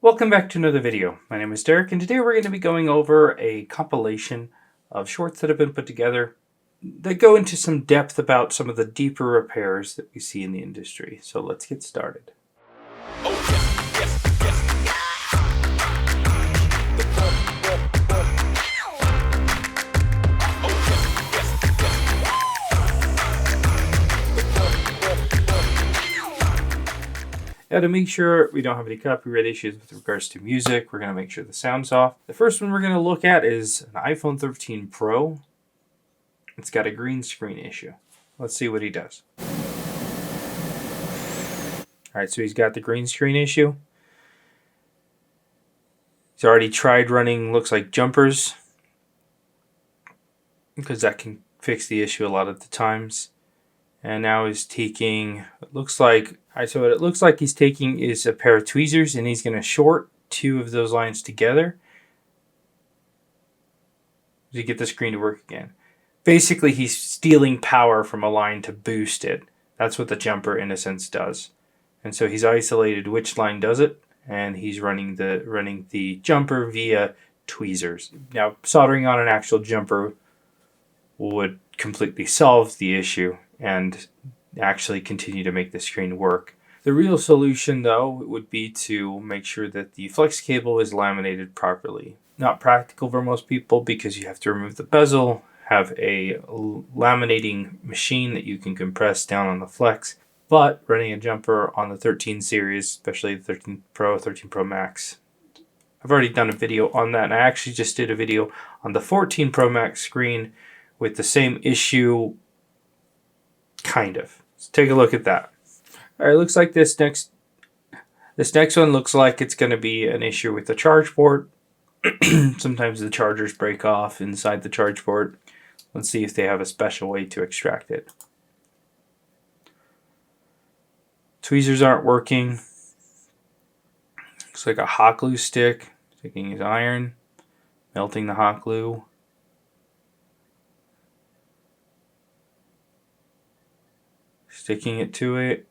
Welcome back to another video. My name is Derek, and today we're going to be going over a compilation of shorts that have been put together that go into some depth about some of the deeper repairs that we see in the industry. So let's get started. Now, to make sure we don't have any copyright issues with regards to music, we're going to make sure the sound's off. The first one we're going to look at is an iPhone 13 Pro. It's got a green screen issue. Let's see what he does. Alright, so he's got the green screen issue. He's already tried running, looks like jumpers, because that can fix the issue a lot of the times. And now he's taking, it looks like he's taking is a pair of tweezers, and he's going to short two of those lines together to get the screen to work again. Basically, he's stealing power from a line to boost it. That's what the jumper, in a sense, does. And so he's isolated which line does it, and he's running the jumper via tweezers. Now, soldering on an actual jumper would completely solve the issue and actually continue to make the screen work. The real solution, though, would be to make sure that the flex cable is laminated properly. Not practical for most people because you have to remove the bezel, have a laminating machine that you can compress down on the flex, but running a jumper on the 13 series, especially the 13 Pro, 13 Pro Max, I've already done a video on that, and I actually just did a video on the 14 Pro Max screen with the same issue, kind of. Let's take a look at that. All right, looks like this next one looks like it's going to be an issue with the charge port. Sometimes the chargers break off inside the charge port. Let's see if they have a special way to extract it. Tweezers aren't working. Looks like a hot glue stick. Taking his iron, melting the hot glue. Sticking it to it,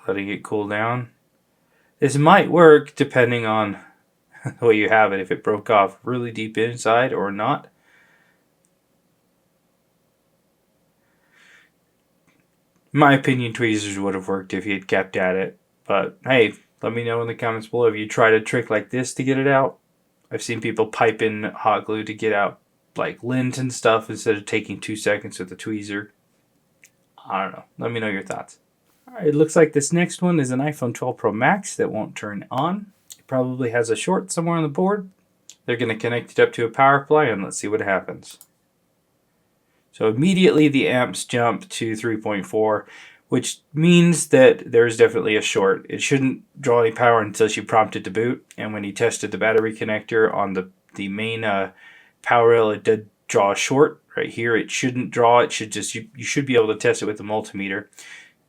letting it cool down. This might work depending on the way you have it, if it broke off really deep inside or not. In my opinion, tweezers would have worked if he had kept at it. But hey, let me know in the comments below if you tried a trick like this to get it out. I've seen people pipe in hot glue to get out like lint and stuff instead of taking 2 seconds with a tweezer. I don't know. Let me know your thoughts. Alright, it looks like this next one is an iPhone 12 Pro Max that won't turn on. It probably has a short somewhere on the board. They're going to connect it up to a power supply, and let's see what happens. So immediately the amps jump to 3.4, which means that there's definitely a short. It shouldn't draw any power until you prompt it to boot, and when he tested the battery connector on the main power rail, it did draw a short. Right here, it shouldn't draw. It should just, you should be able to test it with the multimeter.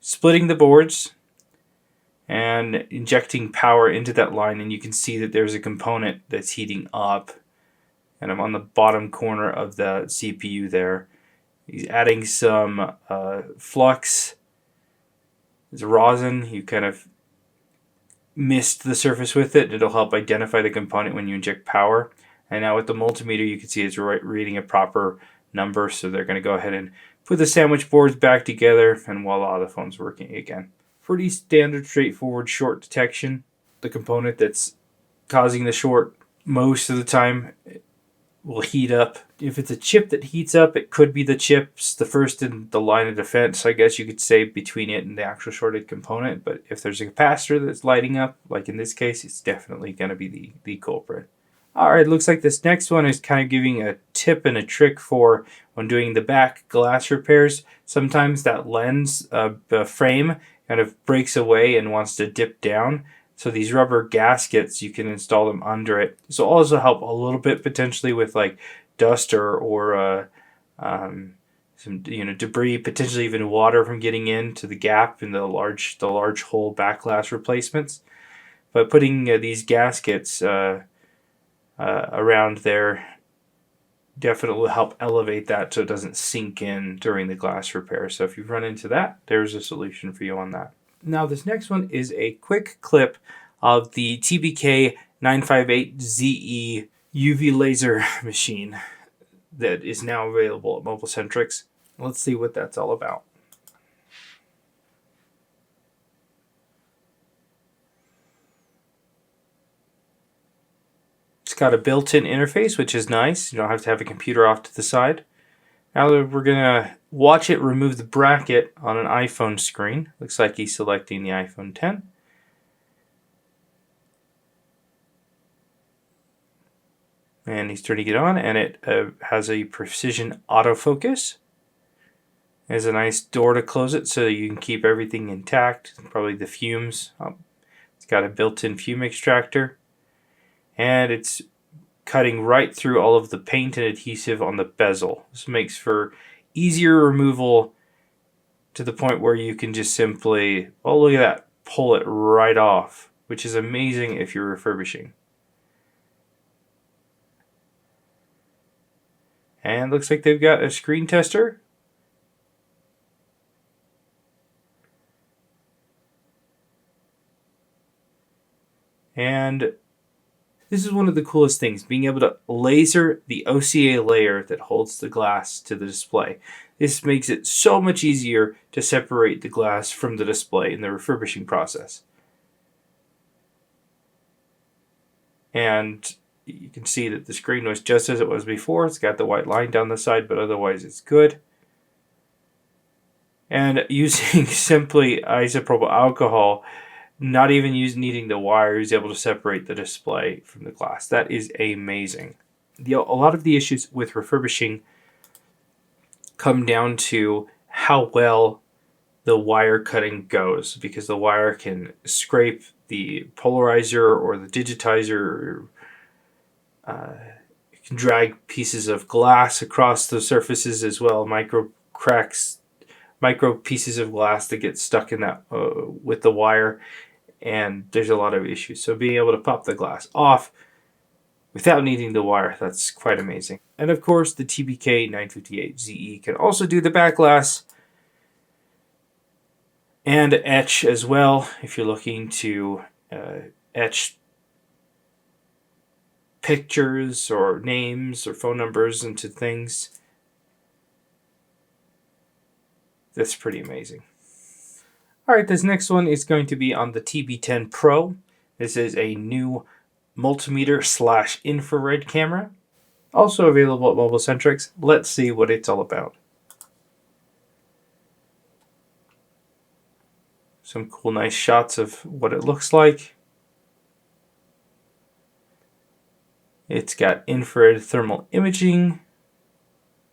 Splitting the boards and injecting power into that line, and you can see that there's a component that's heating up, and I'm on the bottom corner of the CPU there. He's adding some flux. It's rosin. You kind of mist the surface with it. It'll help identify the component when you inject power. And now with the multimeter, you can see it's reading a proper number, so they're going to go ahead and put the sandwich boards back together, and voila, the phone's working again. Pretty standard, straightforward short detection. The component that's causing the short most of the time will heat up. If it's a chip that heats up, it could be the chips, the first in the line of defense, I guess you could say, between it and the actual shorted component. But if there's a capacitor that's lighting up, like in this case, it's definitely going to be the culprit. Alright, looks like this next one is kind of giving a tip and a trick for when doing the back glass repairs. Sometimes that lens frame kind of breaks away and wants to dip down. So these rubber gaskets, you can install them under it. This will also help a little bit potentially with like dust or some debris, potentially even water from getting into the gap in the large hole back glass replacements. But putting these gaskets around there definitely will help elevate that so it doesn't sink in during the glass repair. So if you've run into that, there's a solution for you on that. Now this next one is a quick clip of the TBK 958ZE UV laser machine that is now available at Mobile Centrics. Let's see what that's all about. It's got a built-in interface, which is nice. You don't have to have a computer off to the side. Now we're going to watch it remove the bracket on an iPhone screen. Looks like he's selecting the iPhone 10. And he's turning it on, and it has a precision autofocus. There's a nice door to close it so you can keep everything intact. Probably the fumes. It's got a built-in fume extractor. And it's cutting right through all of the paint and adhesive on the bezel. This makes for easier removal to the point where you can just simply, oh, look at that, pull it right off, which is amazing if you're refurbishing. And looks like they've got a screen tester. And this is one of the coolest things, being able to laser the OCA layer that holds the glass to the display. This makes it so much easier to separate the glass from the display in the refurbishing process. And you can see that the screen was just as it was before. It's got the white line down the side, but otherwise it's good. And using simply isopropyl alcohol, not even needing the wire, is able to separate the display from the glass. That is amazing. A lot of the issues with refurbishing come down to how well the wire cutting goes, because the wire can scrape the polarizer or the digitizer. You can drag pieces of glass across the surfaces as well, micro cracks, micro pieces of glass that get stuck in that with the wire, and there's a lot of issues. So being able to pop the glass off without needing the wire, that's quite amazing. And of course, the TBK 958ZE can also do the back glass and etch as well if you're looking to etch pictures or names or phone numbers into things. That's pretty amazing. Alright, this next one is going to be on the TB10 Pro. This is a new multimeter / infrared camera. Also available at Mobile Centrics. Let's see what it's all about. Some cool, nice shots of what it looks like. It's got infrared thermal imaging,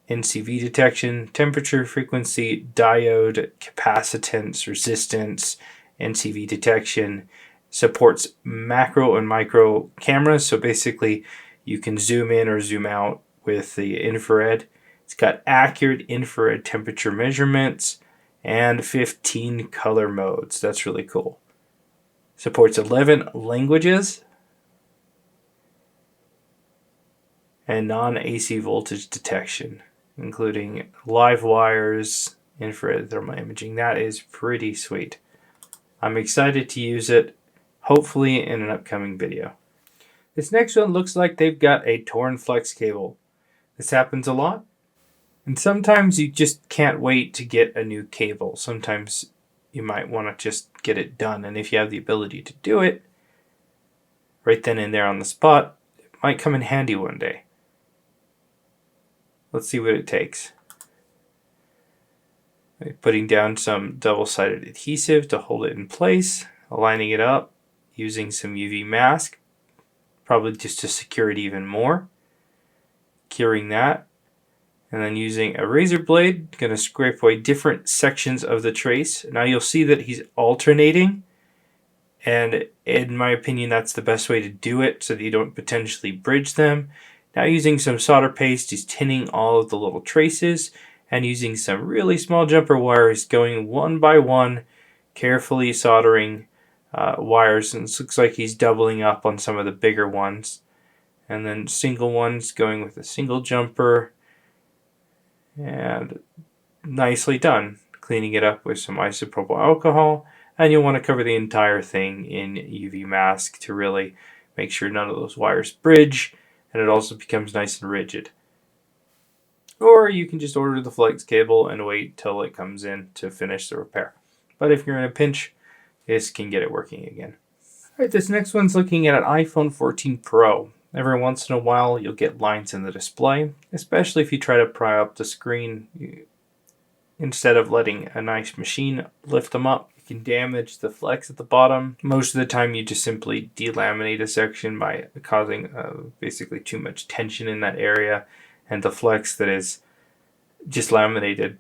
NCV detection, temperature, frequency, diode, capacitance, resistance, NCV detection. Supports macro and micro cameras, so basically you can zoom in or zoom out with the infrared. It's got accurate infrared temperature measurements and 15 color modes. That's really cool. Supports 11 languages and non-AC voltage detection, including live wires, infrared thermal imaging. That is pretty sweet. I'm excited to use it, hopefully in an upcoming video. This next one looks like they've got a torn flex cable. This happens a lot. And sometimes you just can't wait to get a new cable. Sometimes you might want to just get it done. And if you have the ability to do it right then and there on the spot, it might come in handy one day. Let's see what it takes. Putting down some double-sided adhesive to hold it in place, aligning it up, using some UV mask, probably just to secure it even more. Curing that. And then using a razor blade, going to scrape away different sections of the trace. Now you'll see that he's alternating. And in my opinion, that's the best way to do it so that you don't potentially bridge them. Now using some solder paste, he's tinning all of the little traces. And using some really small jumper wires, going one by one, carefully soldering wires. And it looks like he's doubling up on some of the bigger ones. And then single ones going with a single jumper. And nicely done. Cleaning it up with some isopropyl alcohol. And you'll want to cover the entire thing in UV mask to really make sure none of those wires bridge, and it also becomes nice and rigid. Or you can just order the flex cable and wait till it comes in to finish the repair. But if you're in a pinch, this can get it working again. Alright, this next one's looking at an iPhone 14 Pro. Every once in a while, you'll get lines in the display, especially if you try to pry up the screen. Instead of letting a nice machine lift them up, you can damage the flex at the bottom. Most of the time, you just simply delaminate a section by causing basically too much tension in that area, and the flex that is just laminated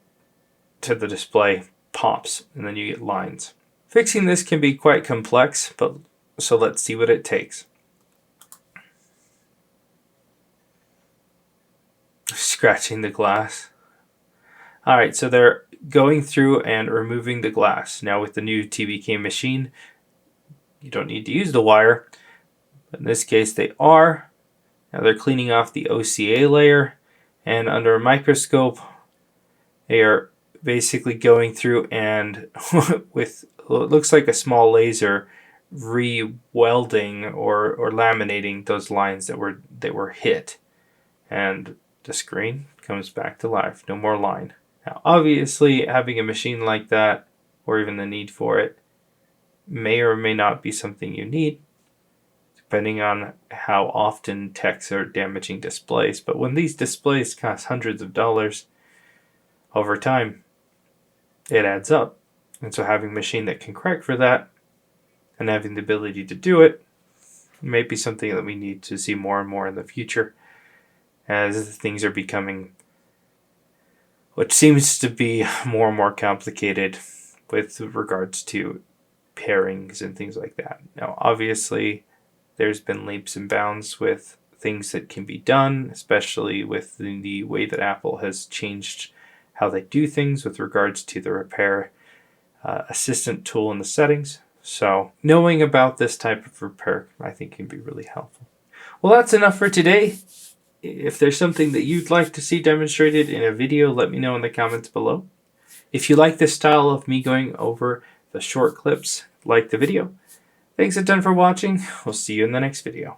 to the display pops, and then you get lines. Fixing this can be quite complex, but so let's see what it takes. Scratching the glass. Alright, so they're going through and removing the glass. Now with the new TBK machine, you don't need to use the wire. But in this case, they are. Now they're cleaning off the OCA layer, and under a microscope, they are basically going through and with what looks like a small laser re-welding or laminating those lines that were hit, and the screen comes back to life. No more line. Now, obviously, having a machine like that, or even the need for it, may or may not be something you need, depending on how often techs are damaging displays. But when these displays cost hundreds of dollars, over time, it adds up. And so having a machine that can correct for that, and having the ability to do it, may be something that we need to see more and more in the future, as things are becoming what seems to be more and more complicated with regards to pairings and things like that. Now, obviously, there's been leaps and bounds with things that can be done, especially with the way that Apple has changed how they do things with regards to the repair assistant tool in the settings. So knowing about this type of repair, I think, can be really helpful. Well, that's enough for today. If there's something that you'd like to see demonstrated in a video, let me know in the comments below. If you like this style of me going over the short clips, like the video. Thanks a ton for watching. We'll see you in the next video.